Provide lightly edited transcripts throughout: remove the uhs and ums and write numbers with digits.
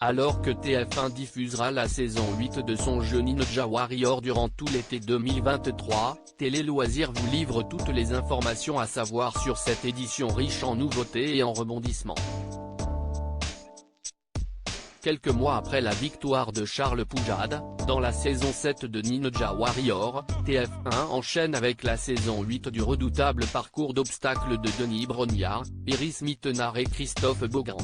Alors que TF1 diffusera la saison 8 de son jeu Ninja Warrior durant tout l'été 2023, Télé Loisirs vous livre toutes les informations à savoir sur cette édition riche en nouveautés et en rebondissements. Quelques mois après la victoire de Charles Poujade, dans la saison 7 de Ninja Warrior, TF1 enchaîne avec la saison 8 du redoutable parcours d'obstacles de Denis Brognard, Iris Mittenard et Christophe Beaugrand.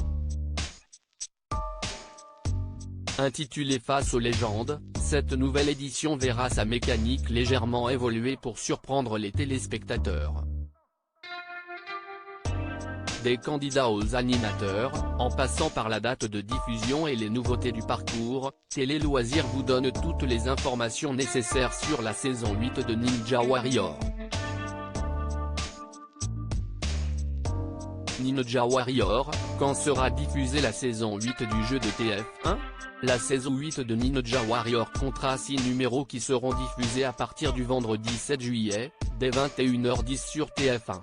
Intitulée Face aux légendes, cette nouvelle édition verra sa mécanique légèrement évoluer pour surprendre les téléspectateurs. Des candidats aux animateurs, en passant par la date de diffusion et les nouveautés du parcours, Télé Loisirs vous donne toutes les informations nécessaires sur la saison 8 de Ninja Warrior. Ninja Warrior, quand sera diffusée la saison 8 du jeu de TF1 ? La saison 8 de Ninja Warrior comptera 6 numéros qui seront diffusés à partir du vendredi 7 juillet, dès 21h10 sur TF1.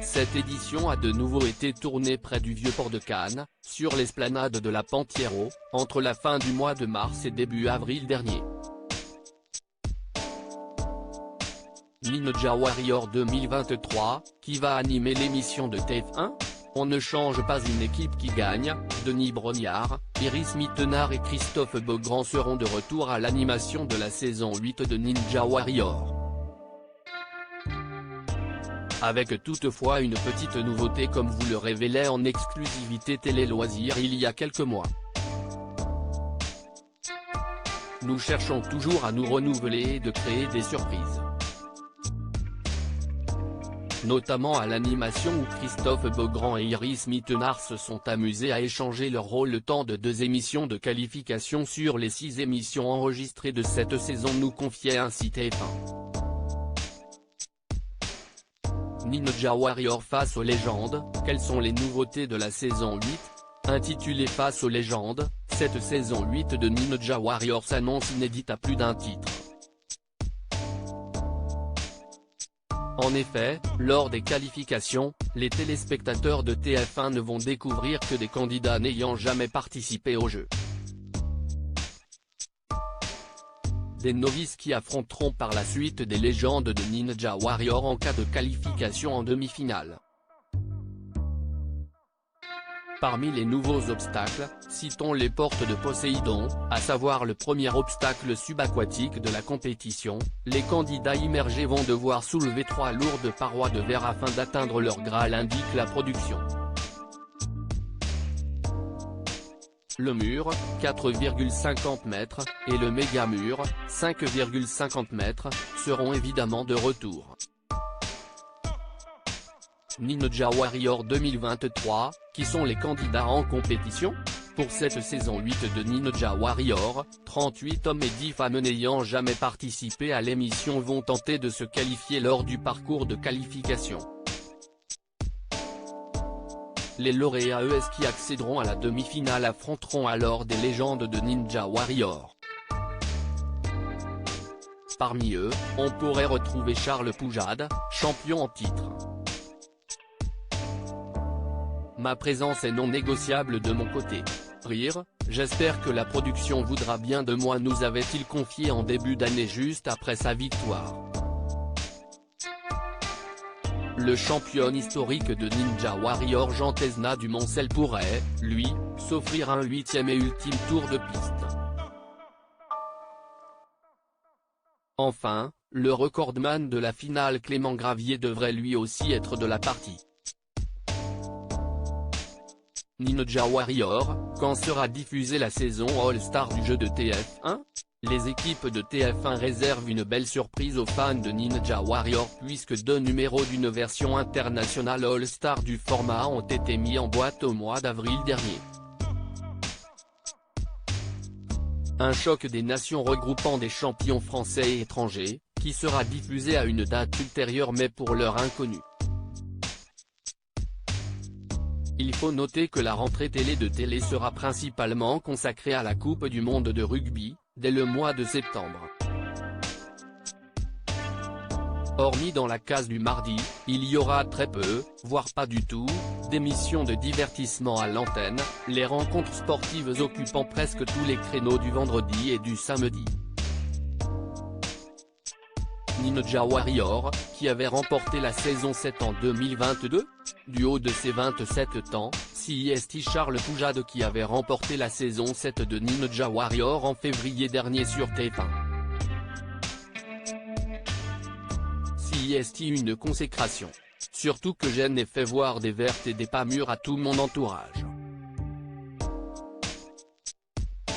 Cette édition a de nouveau été tournée près du Vieux-Port de Cannes, sur l'esplanade de la Pantiero, entre la fin du mois de mars et début avril dernier. Ninja Warrior 2023, qui va animer l'émission de TF1 ? On ne change pas une équipe qui gagne. Denis Brognard, Iris Mittenard et Christophe Beaugrand seront de retour à l'animation de la saison 8 de Ninja Warrior. Avec toutefois une petite nouveauté comme vous le révélait en exclusivité Télé Loisirs il y a quelques mois. Nous cherchons toujours à nous renouveler et de créer des surprises. Notamment à l'animation où Christophe Beaugrand et Iris Mittenard se sont amusés à échanger leur rôle le temps de 2 émissions de qualification sur les 6 émissions enregistrées de cette saison, nous confiait ainsi TF1. Ninja Warrior face aux légendes, quelles sont les nouveautés de la saison 8 ? Intitulée Face aux légendes, cette saison 8 de Ninja Warrior s'annonce inédite à plus d'un titre. En effet, lors des qualifications, les téléspectateurs de TF1 ne vont découvrir que des candidats n'ayant jamais participé au jeu. Des novices qui affronteront par la suite des légendes de Ninja Warrior en cas de qualification en demi-finale. Parmi les nouveaux obstacles, citons les portes de Poséidon, à savoir le premier obstacle subaquatique de la compétition. Les candidats immergés vont devoir soulever 3 lourdes parois de verre afin d'atteindre leur Graal, indique la production. Le mur, 4,50 mètres, et le méga mur, 5,50 mètres, seront évidemment de retour. Ninja Warrior 2023, qui sont les candidats en compétition ? Pour cette saison 8 de Ninja Warrior, 38 hommes et 10 femmes n'ayant jamais participé à l'émission vont tenter de se qualifier lors du parcours de qualification. Les lauréats qui accéderont à la demi-finale affronteront alors des légendes de Ninja Warrior. Parmi eux, on pourrait retrouver Charles Poujade, champion en titre. Ma présence est non négociable de mon côté. Rire, j'espère que la production voudra bien de moi, nous avait-il confié en début d'année juste après sa victoire. Le champion historique de Ninja Warrior Jean Tesna du Moncel pourrait, lui, s'offrir un 8e et ultime tour de piste. Enfin, le recordman de la finale Clément Gravier devrait lui aussi être de la partie. Ninja Warrior, quand sera diffusée la saison All-Star du jeu de TF1 ? Les équipes de TF1 réservent une belle surprise aux fans de Ninja Warrior puisque 2 numéros d'une version internationale All-Star du format ont été mis en boîte au mois d'avril dernier. Un choc des nations regroupant des champions français et étrangers, qui sera diffusé à une date ultérieure mais pour l'heure inconnue. Il faut noter que la rentrée télé de Télé sera principalement consacrée à la Coupe du monde de rugby, dès le mois de septembre. Hormis dans la case du mardi, il y aura très peu, voire pas du tout, d'émissions de divertissement à l'antenne, les rencontres sportives occupant presque tous les créneaux du vendredi et du samedi. Ninja Warrior, qui avait remporté la saison 7 en 2022. Du haut de ses 27 ans, CIST Charles Poujade qui avait remporté la saison 7 de Ninja Warrior en février dernier sur TF1. CIST une consécration. Surtout que Jen ait fait voir des vertes et des pas mûres à tout mon entourage.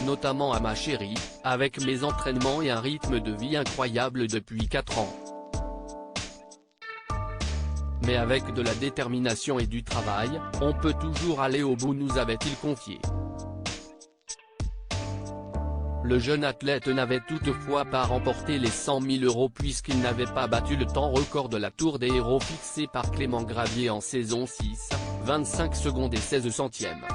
Notamment à ma chérie, avec mes entraînements et un rythme de vie incroyable depuis 4 ans. Mais avec de la détermination et du travail, on peut toujours aller au bout, nous avait-il confié. Le jeune athlète n'avait toutefois pas remporté les 100 000 € puisqu'il n'avait pas battu le temps record de la Tour des Héros fixé par Clément Gravier en saison 6, 25 secondes et 16 centièmes.